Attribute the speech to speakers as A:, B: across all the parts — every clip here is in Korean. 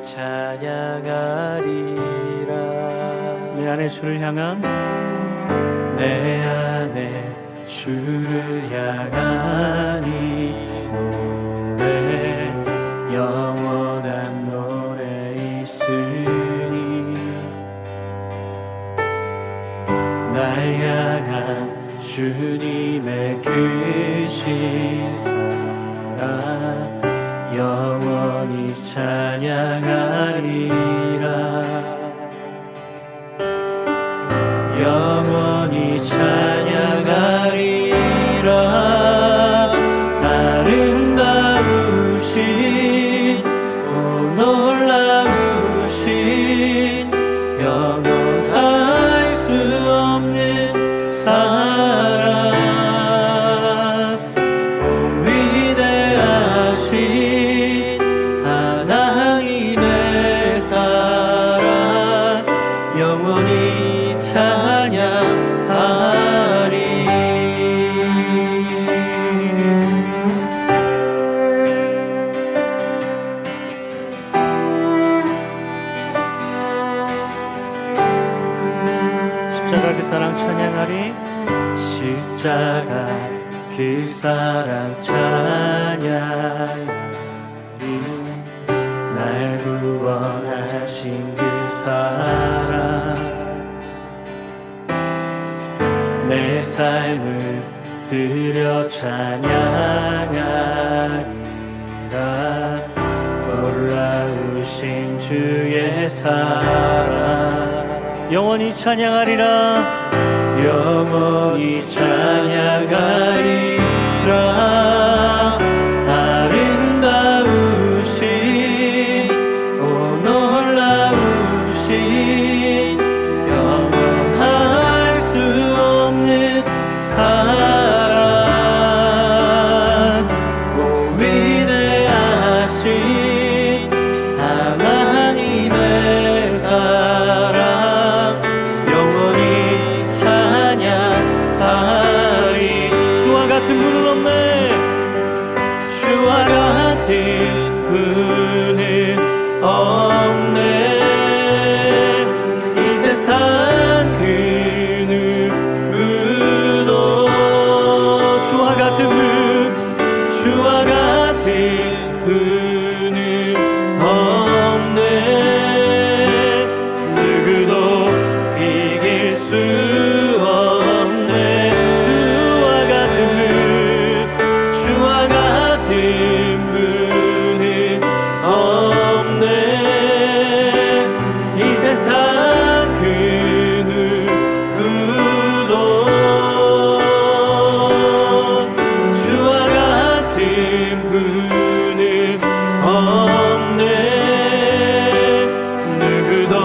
A: 찬양하리라.
B: 내 안에 주를 향한
A: 내 안에 주를 향한 이 노래 영원한 노래 있으니 날 향한 주님의 크신 사랑 영원히 찬양하리라. 영원히 찬양하리라. 아름다우신 오 놀라우신 영원할 수 없는 사랑 오 위대하신 하나님의 사랑 영원히 찬양하리.
B: 십자가 그 사랑 찬양하리.
A: 십자가 그 사랑 찬양하리. 날 구원하신 그 사랑 내 삶을 드려 찬양하리라. 놀라우신 주의 사랑
B: 영원히 찬양하리라.
A: 영원히 찬양하리라. 아름다우신 오 놀라우신 영원할 수 없는 사랑 오 위대하신 하나님의 사랑 영원히 찬양하리.
B: 주와 같은 분은 없네.
A: 주와 같은 분은 없네. 이 세상 그 누구도 주와 같은 분, 주와 같은 분은 없네. 누구도 이길 수 없네. 주와 같은 분, 주와 같은 분은 없네. 이 세상 그 누구도 주와 같은 분은 없네. 누구도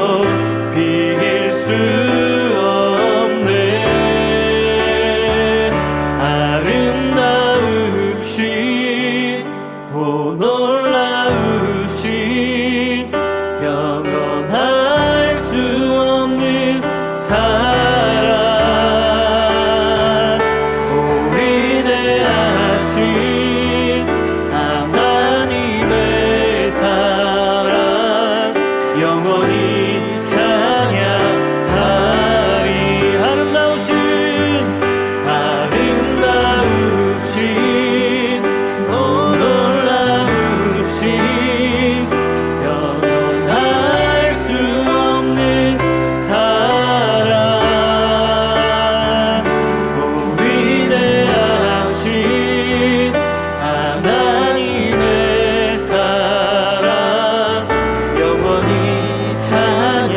A: 비길 수 없네. 아름다우신 오 놀라우신 영원할 수 없는 사랑 오 위대하신 하나님의 사랑 영원히 찬양하리. 아름다우신 오 놀라우신 영원할 수 없는 사랑 오 위대하신 하나님의 사랑 영원히 찬양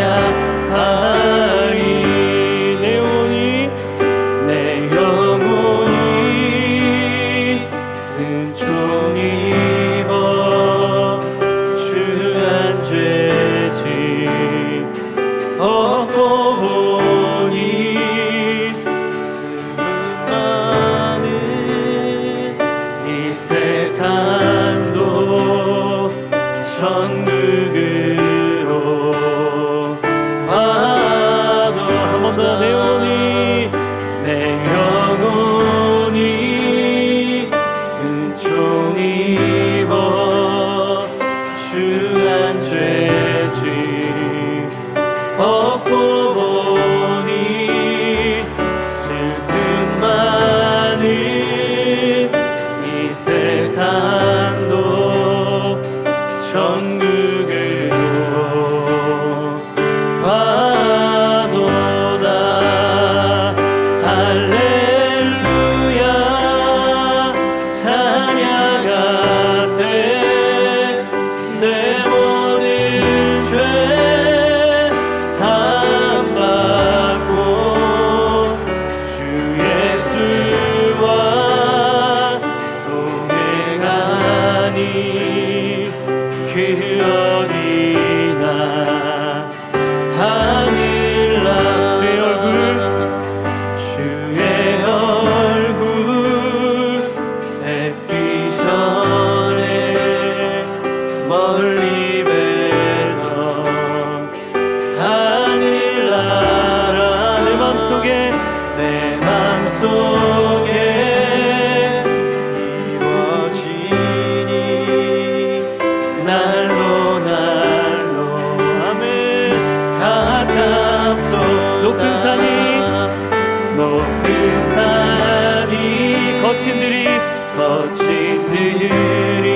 A: 거친 들이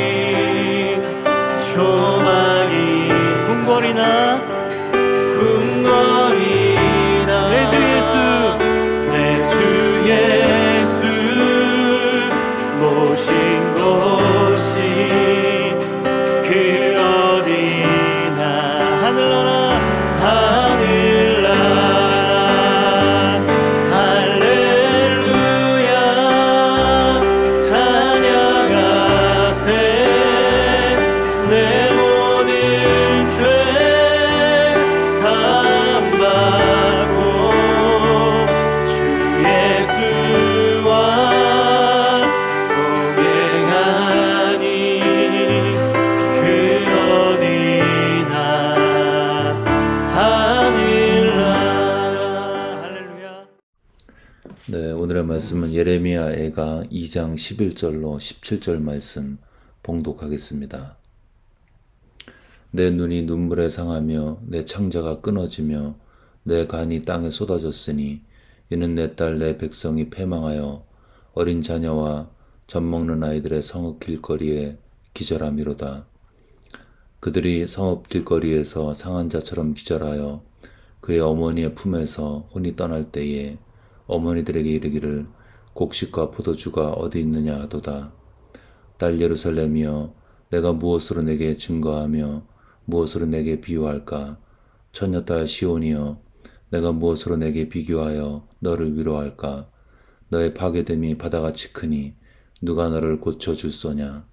A: 조망이
B: 궁궐이나
A: 궁궐이나
B: 내 주 예수
A: 내 주 예수 모신 곳이 그 어디나
B: 하늘나라
A: 하늘나라 할렐루야 찬양하세 내 모든 죄 사함받고 주 예수와 동행하니 그 어디나 하늘나라
B: 할렐루야.
C: 네, 오늘의 말씀은 예레미야 애가 2장 11절로 17절 말씀 봉독하겠습니다. 내 눈이 눈물에 상하며 내 창자가 끊어지며 내 간이 땅에 쏟아졌으니 이는 내 딸 내 백성이 패망하여 어린 자녀와 젖먹는 아이들의 성읍 길거리에 기절함이로다. 그들이 성읍 길거리에서 상한 자처럼 기절하여 그의 어머니의 품에서 혼이 떠날 때에 어머니들에게 이르기를 곡식과 포도주가 어디 있느냐 하도다. 딸 예루살렘이여 내가 무엇으로 내게 증거하며 무엇으로 내게 비유할까? 처녀딸 시온이여 내가 무엇으로 내게 비교하여 너를 위로할까? 너의 파괴됨이 바다같이 크니 누가 너를 고쳐줄소냐?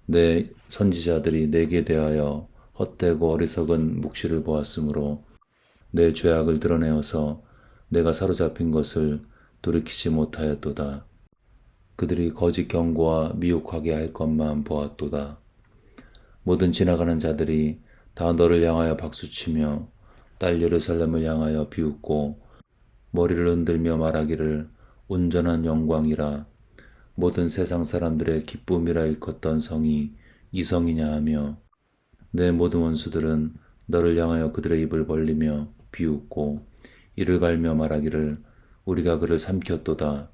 C: 내 선지자들이 내게 대하여 헛되고 어리석은 묵시를 보았으므로 내 죄악을 드러내어서 내가 사로잡힌 것을 돌이키지 못하였도다. 그들이 거짓 경고와 미혹하게 할 것만 보았도다. 모든 지나가는 자들이 다 너를 향하여 박수치며 딸 예루살렘을 향하여 비웃고 머리를 흔들며 말하기를 온전한 영광이라 모든 세상 사람들의 기쁨이라 일컫던 성이 이 성이냐 하며 내 모든 원수들은 너를 향하여 그들의 입을 벌리며 비웃고 이를 갈며 말하기를 우리가 그를 삼켰도다.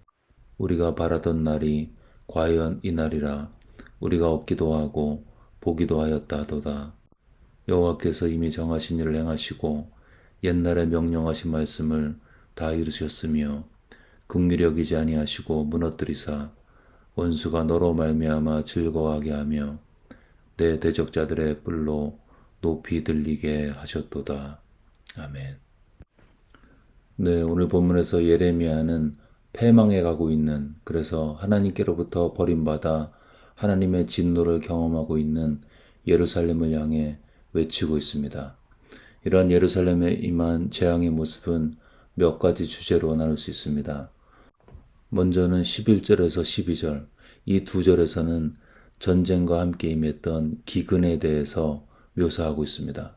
C: 우리가 바라던 날이 과연 이 날이라. 우리가 얻기도 하고 보기도 하였다 하도다. 여호와께서 이미 정하신 일을 행하시고 옛날에 명령하신 말씀을 다 이루셨으며 긍휼히 여기지 아니하시고 무너뜨리사 원수가 너로 말미암아 즐거워하게 하며 내 대적자들의 뿔로 높이 들리게 하셨도다. 아멘. 네, 오늘 본문에서 예레미야는 패망해 가고 있는, 그래서 하나님께로부터 버림받아 하나님의 진노를 경험하고 있는 예루살렘을 향해 외치고 있습니다. 이러한 예루살렘에 임한 재앙의 모습은 몇 가지 주제로 나눌 수 있습니다. 먼저는 11절에서 12절, 이 두 절에서는 전쟁과 함께 임했던 기근에 대해서 묘사하고 있습니다.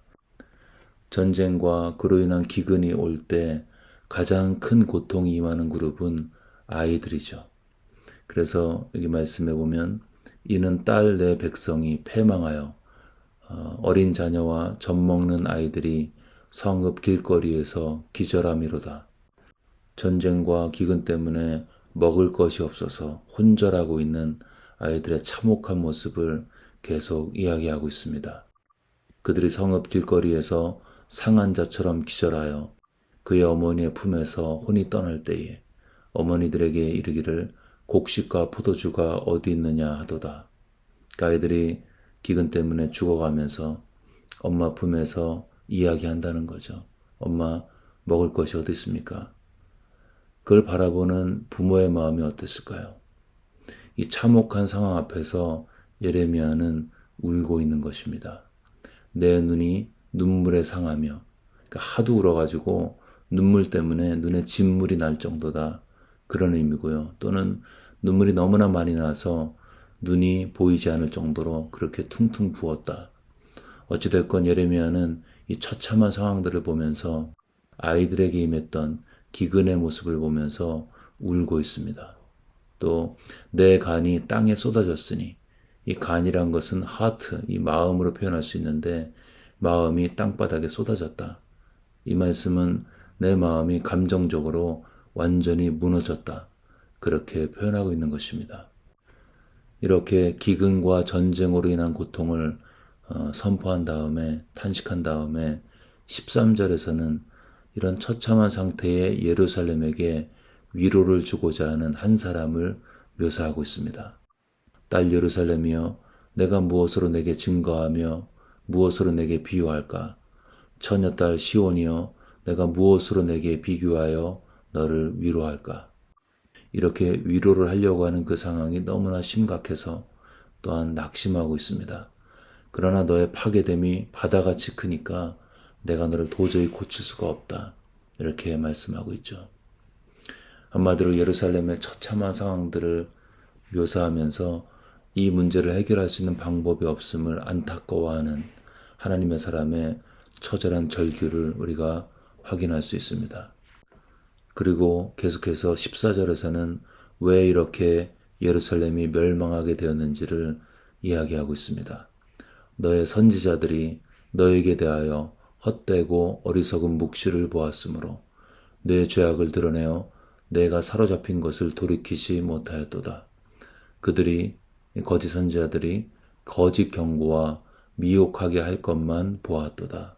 C: 전쟁과 그로 인한 기근이 올 때 가장 큰 고통이 임하는 그룹은 아이들이죠. 그래서 여기 말씀해 보면 이는 딸 내 백성이 패망하여 어린 자녀와 젖먹는 아이들이 성읍 길거리에서 기절함이로다. 전쟁과 기근 때문에 먹을 것이 없어서 혼절하고 있는 아이들의 참혹한 모습을 계속 이야기하고 있습니다. 그들이 성읍 길거리에서 상한 자처럼 기절하여 그의 어머니의 품에서 혼이 떠날 때에 어머니들에게 이르기를 곡식과 포도주가 어디 있느냐 하도다. 그 아이들이 기근 때문에 죽어가면서 엄마 품에서 이야기한다는 거죠. 엄마, 먹을 것이 어디 있습니까? 그걸 바라보는 부모의 마음이 어땠을까요? 이 참혹한 상황 앞에서 예레미야는 울고 있는 것입니다. 내 눈이 눈물에 상하며, 그러니까 하도 울어가지고 눈물 때문에 눈에 진물이 날 정도다, 그런 의미고요. 또는 눈물이 너무나 많이 나서 눈이 보이지 않을 정도로 그렇게 퉁퉁 부었다. 어찌됐건 예레미야는 이 처참한 상황들을 보면서 아이들에게 임했던 기근의 모습을 보면서 울고 있습니다. 또 내 간이 땅에 쏟아졌으니, 이 간이란 것은 하트, 이 마음으로 표현할 수 있는데 마음이 땅바닥에 쏟아졌다. 이 말씀은 내 마음이 감정적으로 완전히 무너졌다, 그렇게 표현하고 있는 것입니다. 이렇게 기근과 전쟁으로 인한 고통을 선포한 다음에 탄식한 다음에 13절에서는 이런 처참한 상태의 예루살렘에게 위로를 주고자 하는 한 사람을 묘사하고 있습니다. 딸 예루살렘이여 내가 무엇으로 내게 증거하며 무엇으로 내게 비유할까? 처녀딸 시온이여 내가 무엇으로 내게 비교하여 너를 위로할까? 이렇게 위로를 하려고 하는 그 상황이 너무나 심각해서 또한 낙심하고 있습니다. 그러나 너의 파괴됨이 바다같이 크니까 내가 너를 도저히 고칠 수가 없다. 이렇게 말씀하고 있죠. 한마디로 예루살렘의 처참한 상황들을 묘사하면서 이 문제를 해결할 수 있는 방법이 없음을 안타까워하는 하나님의 사람의 처절한 절규를 우리가 확인할 수 있습니다. 그리고 계속해서 14절에서는 왜 이렇게 예루살렘이 멸망하게 되었는지를 이야기하고 있습니다. 너의 선지자들이 너에게 대하여 헛되고 어리석은 묵시를 보았으므로 내 죄악을 드러내어 내가 사로잡힌 것을 돌이키지 못하였도다. 그들이 거짓 선지자들이 거짓 경고와 미혹하게 할 것만 보았도다.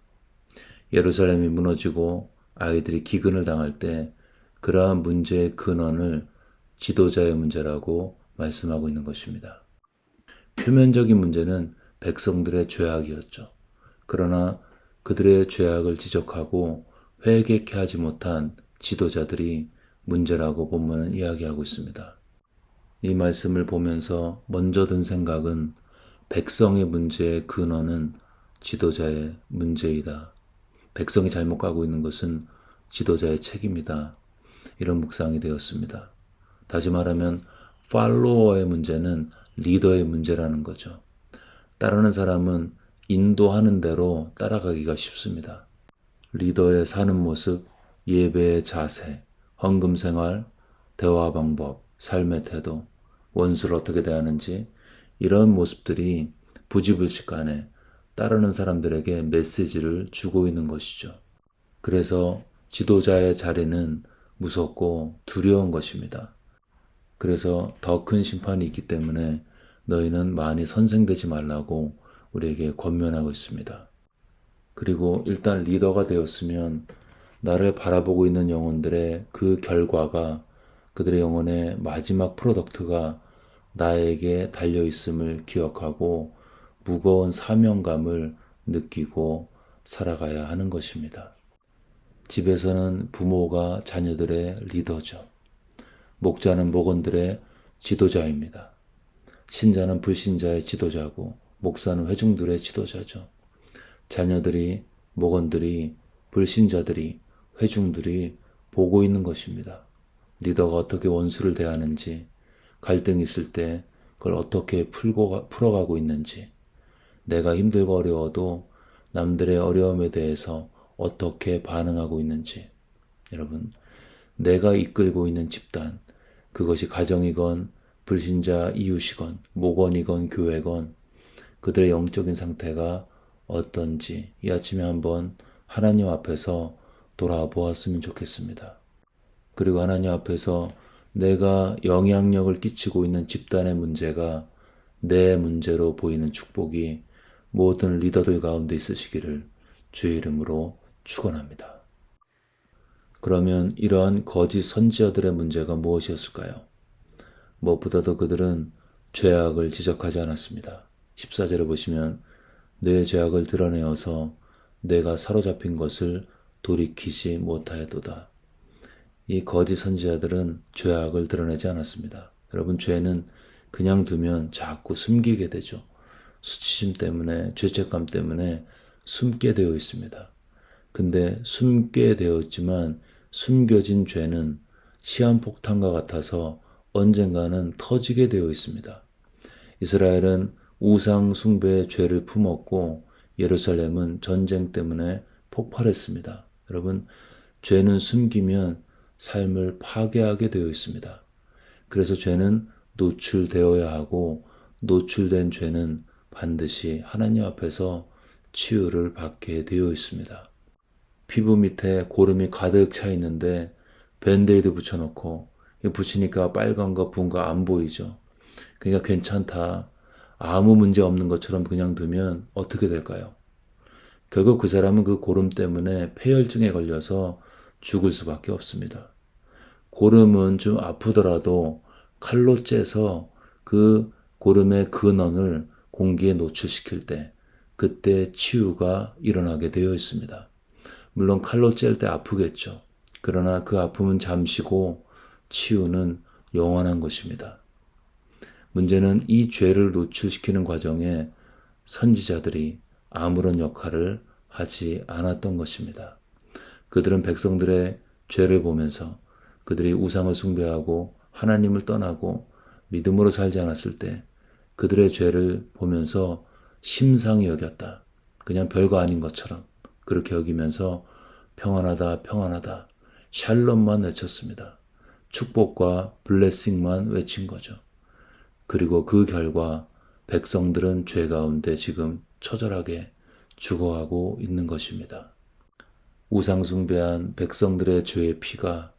C: 예루살렘이 무너지고 아이들이 기근을 당할 때 그러한 문제의 근원을 지도자의 문제라고 말씀하고 있는 것입니다. 표면적인 문제는 백성들의 죄악이었죠. 그러나 그들의 죄악을 지적하고 회개케 하지 못한 지도자들이 문제라고 본문은 이야기하고 있습니다. 이 말씀을 보면서 먼저 든 생각은 백성의 문제의 근원은 지도자의 문제이다. 백성이 잘못 가고 있는 것은 지도자의 책임이다. 이런 묵상이 되었습니다. 다시 말하면 팔로워의 문제는 리더의 문제라는 거죠. 따르는 사람은 인도하는 대로 따라가기가 쉽습니다. 리더의 사는 모습, 예배의 자세, 헌금 생활, 대화 방법, 삶의 태도, 원수를 어떻게 대하는지 이런 모습들이 부지불식간에 따르는 사람들에게 메시지를 주고 있는 것이죠. 그래서 지도자의 자리는 무섭고 두려운 것입니다. 그래서 더 큰 심판이 있기 때문에 너희는 많이 선생되지 말라고 우리에게 권면하고 있습니다. 그리고 일단 리더가 되었으면 나를 바라보고 있는 영혼들의 그 결과가 그들의 영혼의 마지막 프로덕트가 나에게 달려있음을 기억하고 무거운 사명감을 느끼고 살아가야 하는 것입니다. 집에서는 부모가 자녀들의 리더죠. 목자는 목원들의 지도자입니다. 신자는 불신자의 지도자고 목사는 회중들의 지도자죠. 자녀들이, 목원들이, 불신자들이, 회중들이 보고 있는 것입니다. 리더가 어떻게 원수를 대하는지, 갈등이 있을 때 그걸 어떻게 풀어가고 있는지, 내가 힘들고 어려워도 남들의 어려움에 대해서 어떻게 반응하고 있는지. 여러분, 내가 이끌고 있는 집단, 그것이 가정이건 불신자 이웃이건 목원이건 교회건 그들의 영적인 상태가 어떤지 이 아침에 한번 하나님 앞에서 돌아보았으면 좋겠습니다. 그리고 하나님 앞에서 내가 영향력을 끼치고 있는 집단의 문제가 내 문제로 보이는 축복이 모든 리더들 가운데 있으시기를 주의 이름으로 축원합니다. 그러면 이러한 거짓 선지자들의 문제가 무엇이었을까요? 무엇보다도 그들은 죄악을 지적하지 않았습니다. 14절에 보시면 내 죄악을 드러내어서 내가 사로잡힌 것을 돌이키지 못하였도다. 이 거짓 선지자들은 죄악을 드러내지 않았습니다. 여러분, 죄는 그냥 두면 자꾸 숨기게 되죠. 수치심 때문에, 죄책감 때문에 숨게 되어 있습니다. 근데 숨게 되었지만 숨겨진 죄는 시한폭탄과 같아서 언젠가는 터지게 되어 있습니다. 이스라엘은 우상 숭배의 죄를 품었고 예루살렘은 전쟁 때문에 폭발했습니다. 여러분, 죄는 숨기면 삶을 파괴하게 되어 있습니다. 그래서 죄는 노출되어야 하고 노출된 죄는 반드시 하나님 앞에서 치유를 받게 되어 있습니다. 피부 밑에 고름이 가득 차 있는데 밴드에이드 붙여놓고 붙이니까 빨간 거, 분 거 안 보이죠. 그러니까 괜찮다, 아무 문제 없는 것처럼 그냥 두면 어떻게 될까요? 결국 그 사람은 그 고름 때문에 폐혈증에 걸려서 죽을 수밖에 없습니다. 고름은 좀 아프더라도 칼로 째서 그 고름의 근원을 공기에 노출시킬 때 그때 치유가 일어나게 되어 있습니다. 물론 칼로 찔 때 아프겠죠. 그러나 그 아픔은 잠시고 치유는 영원한 것입니다. 문제는 이 죄를 노출시키는 과정에 선지자들이 아무런 역할을 하지 않았던 것입니다. 그들은 백성들의 죄를 보면서 그들이 우상을 숭배하고 하나님을 떠나고 믿음으로 살지 않았을 때 그들의 죄를 보면서 심상히 여겼다. 그냥 별거 아닌 것처럼 그렇게 여기면서 평안하다, 평안하다, 샬롬만 외쳤습니다. 축복과 블레싱만 외친 거죠. 그리고 그 결과 백성들은 죄 가운데 지금 처절하게 죽어가고 있는 것입니다. 우상숭배한 백성들의 죄의 피가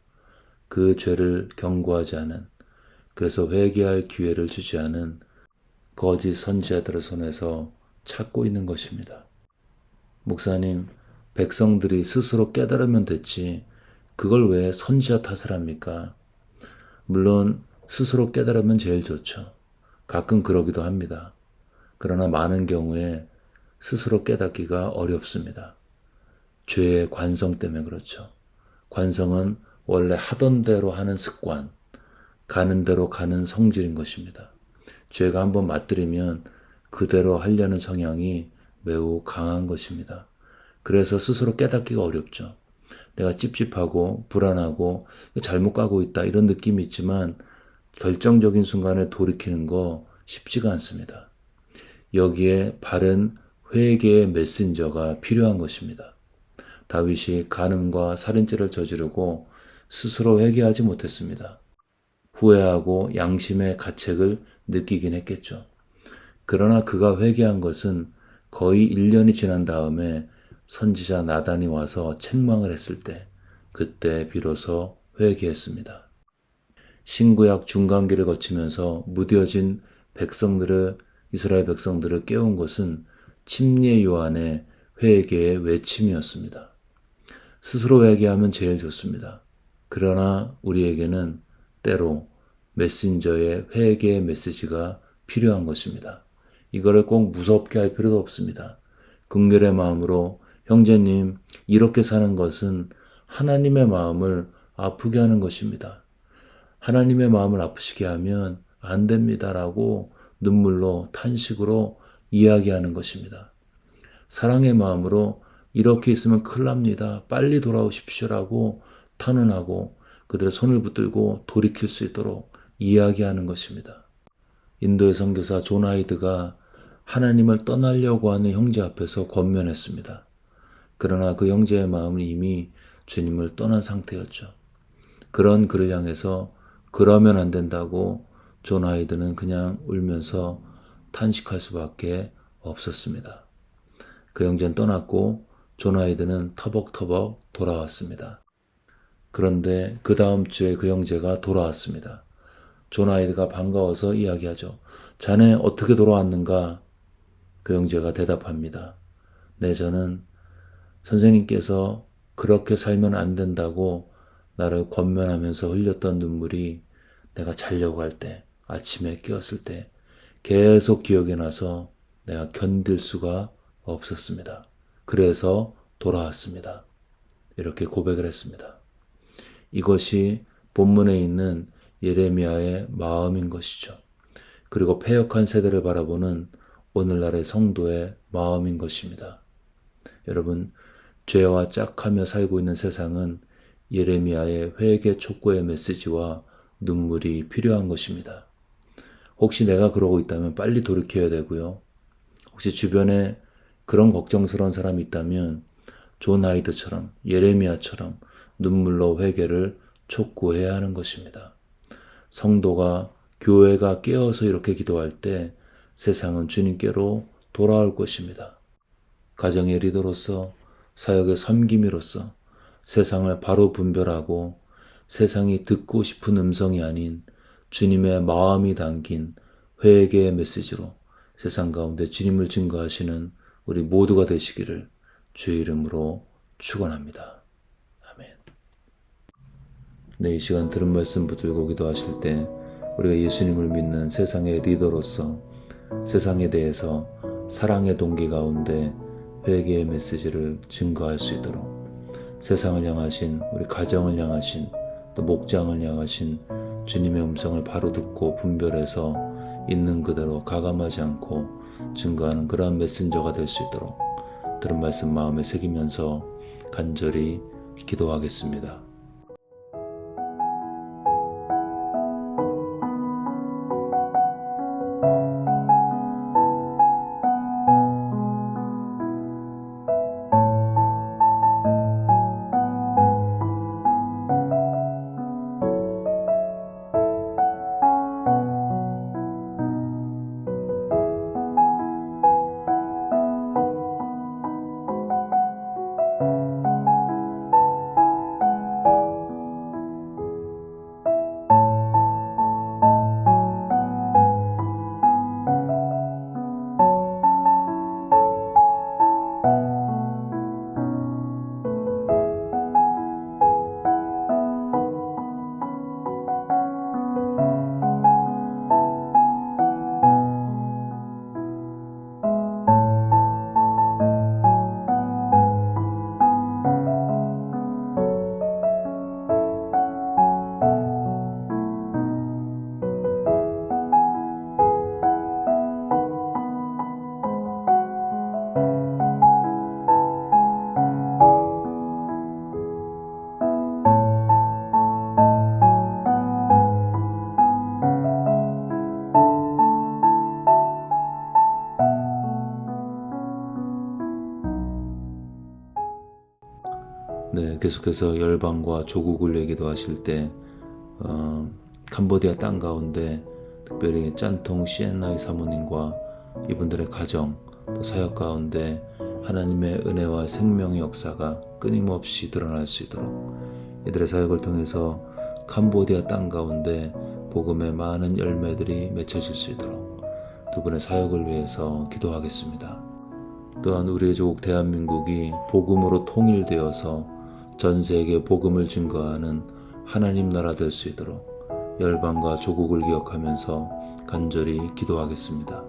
C: 그 죄를 경고하지 않은, 그래서 회개할 기회를 주지 않은 거짓 선지자들의 손에서 찾고 있는 것입니다. 목사님, 백성들이 스스로 깨달으면 됐지 그걸 왜 선지자 탓을 합니까? 물론 스스로 깨달으면 제일 좋죠. 가끔 그러기도 합니다. 그러나 많은 경우에 스스로 깨닫기가 어렵습니다. 죄의 관성 때문에 그렇죠. 관성은 원래 하던 대로 하는 습관, 가는 대로 가는 성질인 것입니다. 죄가 한번 맞들이면 그대로 하려는 성향이 매우 강한 것입니다. 그래서 스스로 깨닫기가 어렵죠. 내가 찝찝하고 불안하고 잘못 가고 있다 이런 느낌이 있지만 결정적인 순간에 돌이키는 거 쉽지가 않습니다. 여기에 바른 회개의 메신저가 필요한 것입니다. 다윗이 간음과 살인죄를 저지르고 스스로 회개하지 못했습니다. 후회하고 양심의 가책을 느끼긴 했겠죠. 그러나 그가 회개한 것은 거의 1년이 지난 다음에 선지자 나단이 와서 책망을 했을 때 그때 비로소 회개했습니다. 신구약 중간기를 거치면서 무뎌진 이스라엘 백성들을 깨운 것은 침례 요한의 회개의 외침이었습니다. 스스로 회개하면 제일 좋습니다. 그러나 우리에게는 때로 메신저의 회개의 메시지가 필요한 것입니다. 이거를 꼭 무섭게 할 필요도 없습니다. 긍휼의 마음으로 형제님, 이렇게 사는 것은 하나님의 마음을 아프게 하는 것입니다. 하나님의 마음을 아프시게 하면 안 됩니다라고 눈물로 탄식으로 이야기하는 것입니다. 사랑의 마음으로 이렇게 있으면 큰일 납니다. 빨리 돌아오십시오라고 탄원하고 그들의 손을 붙들고 돌이킬 수 있도록 이야기하는 것입니다. 인도의 선교사 존 하이드가 하나님을 떠나려고 하는 형제 앞에서 권면했습니다. 그러나 그 형제의 마음은 이미 주님을 떠난 상태였죠. 그런 그를 향해서 그러면 안 된다고 존 하이드는 그냥 울면서 탄식할 수밖에 없었습니다. 그 형제는 떠났고 존 하이드는 터벅터벅 돌아왔습니다. 그런데 그 다음 주에 그 형제가 돌아왔습니다. 존 하이드가 반가워서 이야기하죠. 자네 어떻게 돌아왔는가? 그 형제가 대답합니다. 네, 저는 선생님께서 그렇게 살면 안 된다고 나를 권면하면서 흘렸던 눈물이 내가 자려고 할 때, 아침에 깨었을 때 계속 기억이 나서 내가 견딜 수가 없었습니다. 그래서 돌아왔습니다. 이렇게 고백을 했습니다. 이것이 본문에 있는 예레미야의 마음인 것이죠. 그리고 패역한 세대를 바라보는 오늘날의 성도의 마음인 것입니다. 여러분, 죄와 짝하며 살고 있는 세상은 예레미야의 회개 촉구의 메시지와 눈물이 필요한 것입니다. 혹시 내가 그러고 있다면 빨리 돌이켜야 되고요. 혹시 주변에 그런 걱정스러운 사람이 있다면 존 하이드처럼 예레미야처럼 눈물로 회개를 촉구해야 하는 것입니다. 성도가 교회가 깨어서 이렇게 기도할 때 세상은 주님께로 돌아올 것입니다. 가정의 리더로서 사역의 섬김이로서 세상을 바로 분별하고 세상이 듣고 싶은 음성이 아닌 주님의 마음이 담긴 회개의 메시지로 세상 가운데 주님을 증거하시는 우리 모두가 되시기를 주의 이름으로 축원합니다. 아멘. 네, 이 시간 들은 말씀 붙들고 기도하실 때 우리가 예수님을 믿는 세상의 리더로서 세상에 대해서 사랑의 동기 가운데 회개의 메시지를 증거할 수 있도록 세상을 향하신 우리 가정을 향하신 또 목장을 향하신 주님의 음성을 바로 듣고 분별해서 있는 그대로 가감하지 않고 증거하는 그러한 메신저가 될 수 있도록 들은 말씀 마음에 새기면서 간절히 기도하겠습니다. 네, 계속해서 열방과 조국을 얘기도 하실 때 캄보디아 땅 가운데 특별히 짠통 시엔나이 사모님과 이분들의 가정 또 사역 가운데 하나님의 은혜와 생명의 역사가 끊임없이 드러날 수 있도록 이들의 사역을 통해서 캄보디아 땅 가운데 복음의 많은 열매들이 맺혀질 수 있도록 두 분의 사역을 위해서 기도하겠습니다. 또한 우리의 조국 대한민국이 복음으로 통일되어서 전 세계에 복음을 증거하는 하나님 나라 될 수 있도록 열방과 조국을 기억하면서 간절히 기도하겠습니다.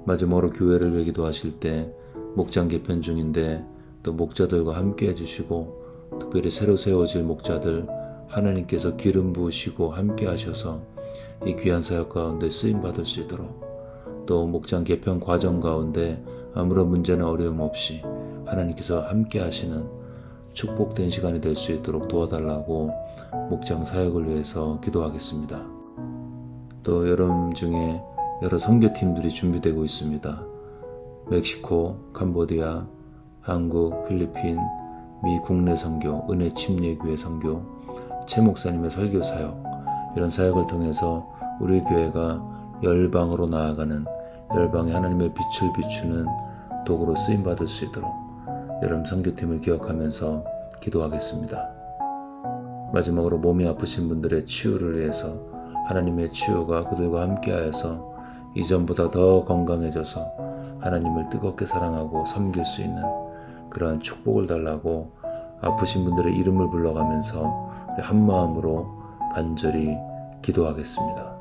C: 마지막으로 교회를 위해 기도하실 때 목장 개편 중인데 또 목자들과 함께 해주시고 특별히 새로 세워질 목자들 하나님께서 기름 부으시고 함께 하셔서 이 귀한 사역 가운데 쓰임받을 수 있도록 또 목장 개편 과정 가운데 아무런 문제나 어려움 없이 하나님께서 함께 하시는 축복된 시간이 될 수 있도록 도와달라고 목장 사역을 위해서 기도하겠습니다. 또 여름 중에 여러 선교팀들이 준비되고 있습니다. 멕시코, 캄보디아, 한국, 필리핀, 미 국내 선교, 은혜 침례교회 선교, 최 목사님의 설교 사역 이런 사역을 통해서 우리 교회가 열방으로 나아가는 열방에 하나님의 빛을 비추는 도구로 쓰임받을 수 있도록 여름 선교팀을 기억하면서 기도하겠습니다. 마지막으로 몸이 아프신 분들의 치유를 위해서 하나님의 치유가 그들과 함께하여서 이전보다 더 건강해져서 하나님을 뜨겁게 사랑하고 섬길 수 있는 그러한 축복을 달라고 아프신 분들의 이름을 불러가면서 우리 한 마음으로 간절히 기도하겠습니다.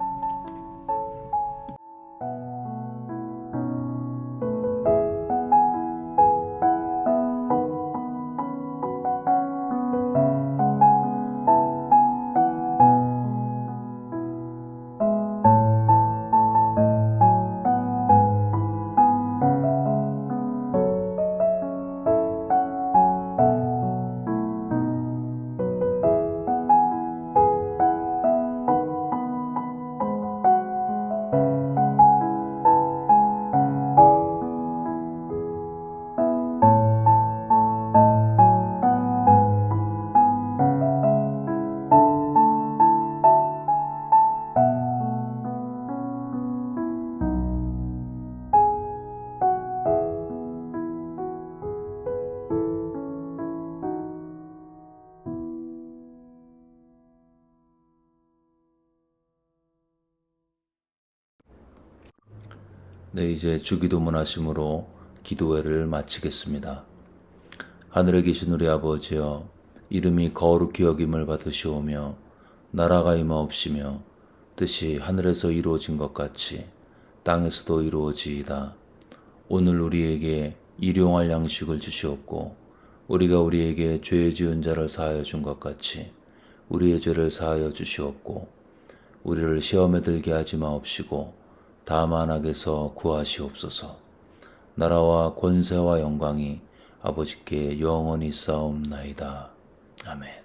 C: 네, 이제 주기도문 하심으로 기도회를 마치겠습니다. 하늘에 계신 우리 아버지여, 이름이 거룩히 여김을 받으시오며 나라가 임하옵시며 뜻이 하늘에서 이루어진 것 같이 땅에서도 이루어지이다. 오늘 우리에게 일용할 양식을 주시옵고 우리가 우리에게 죄 지은 자를 사하여 준 것 같이 우리의 죄를 사하여 주시옵고 우리를 시험에 들게 하지 마옵시고 다만 악에서 구하시옵소서. 나라와 권세와 영광이 아버지께 영원히 쌓옵나이다. 아멘.